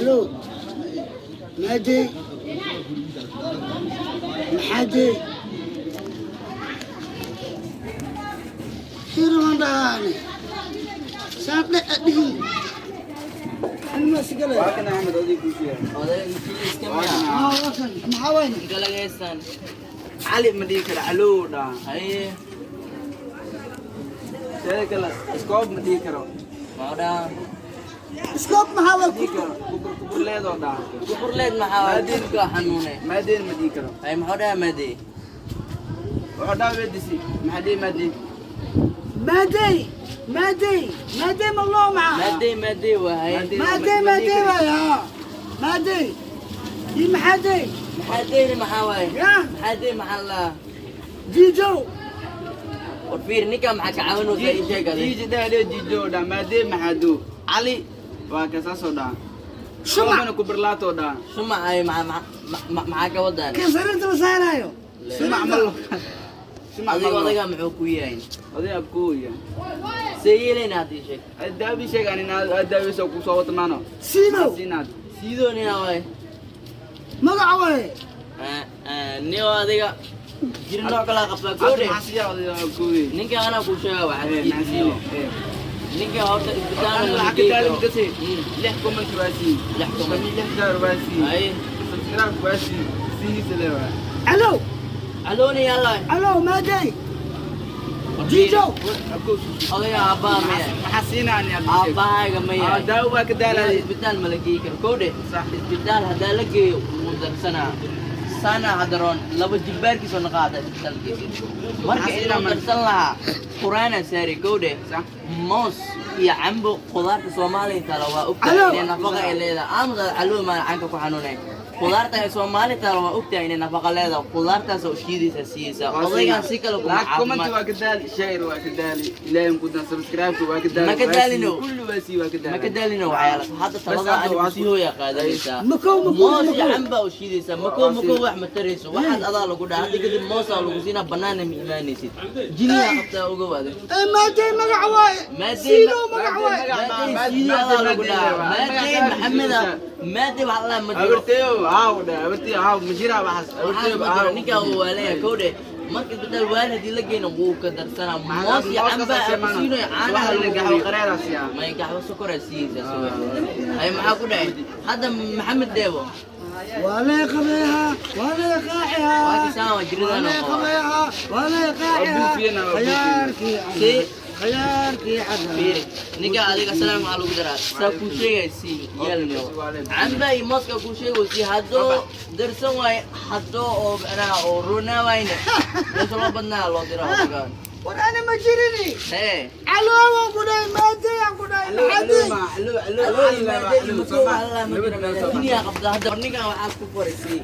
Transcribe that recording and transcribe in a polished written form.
الو نادي محدي Hirwandani. Sampai adi. Ini masih kalah. Wakan Ahmed Odi Kusiya. Oday iska ma. Wakan. Mahawin. Galagaysan. Ali Madika Aluda. Ay, Saya kala scope Madika. mauda. Skop mahawin. Madika kubur ledo da. Kuburleed maxaa dilka xanuune. Madin Madika. Ay mauda madi. Wada wedisi. Mahdi Madi. مادي مادي مادي والله معاه Madi wahay. مادي يا مادي دي محدي Maxaadeen maxaa waay? يا Maxaadeen maxaa la? جيجو Warfiir ninka maxaa ka caawinaysa ii sheeg adi. Jiji dale jijo da Madi Mahadu. Ali wa kasaso da. شمع Mana kubur lato da. Suma ay maxaa ka wadaan? كسرت وسارايو Sima amal. Sima Adiga amal. odaga muxuu ku yahay? Odi abkuya. Seeyleen hadii sheeg. Adabi sheegani na adabi soo ku soo watmaano. سينو Sinad. Sidoo nina waay. مقعوي Niyo adiga jir nooc kala qabta goode. Asiya odi abkuya. Ninka ana ku sheega waxa Eh, jiiyo. eh. Ninka horta isbitaal أنا la حكيت geeyo. لك قصي لحكم أنت باسي لحكم. لحدار باسي Ay, سبسكرايب باسي سيني سلوى الو aloni yalla. الو مادي جيجو Odaga aabaa maya. حسينا أني Aabahaaga maya. داوا كدالة Isbitaal ma la geeyi karo goode. صح Isbitaal hadaa la geeyo wuu darsanaa. Sana hadaroon laba jilbaarkiisa oo naqaada isbitaalkiisa. Marka inuu darsan lahaa Quraana saari goode. صح moos iyo cambo khudaarta Soomaaliya tala waa ogtahay Alo. inay nafaqa ay leedahay amada calool ma canka ku xanuunay khudaarta ay Soomaaliya tala waa ogtahay inay nafaqa leedahay khudaartaas oo shiidaysa siisa odaygan si kale kuma لكم أنت caafimaad وكدالي شير وكدالي لا يمكن سبسكرايب وكدالي ما كدالينو. كل باسي وكدالي ma ka daalina waxyaala hadda talada hadda aan waa- sii hooya qaadaysa مكو moos iyo مكو camba oo shiidaysa mako wax ma tarayso waxaad adaa lagu dhaha hadda kadib moosaa lagu siinaa banaana ma imaanaysid jiniya qabtaa uga waada مادي مقعوي مادي سينو مقعوي مادي والله ما أبرتيو هاو ده أبرتيو هاو مجرى بحس أبرتيو هاو ninka uu waalaya kowde marka bedel waalidii la geeyna wuu ka darsanaa moos iyo camba absiino caanaha lagu قهوة قريرة سيا may gaxwo sokor siisa ay maxaa ku dhacay hadda maxamed deebo ولا قبيها ولا waa قاعها kisaan waa jiridaan ولا oo قبيها ولا قاعها خيارك si خيارك حدا fiiri ninka adiga salaam waxaa lagu daraa saa kuu sheegaysi yaalmo camba iyo mooska kuu sheegaysi haddoo darsan waaye haddoo oo macnaha oo runaa waayne meesha loo badnaa loo diraa odagaan وانا ما جرني hee علو قداي مادي قداي dunia qabda hadda ninkan waxaad ku koraysay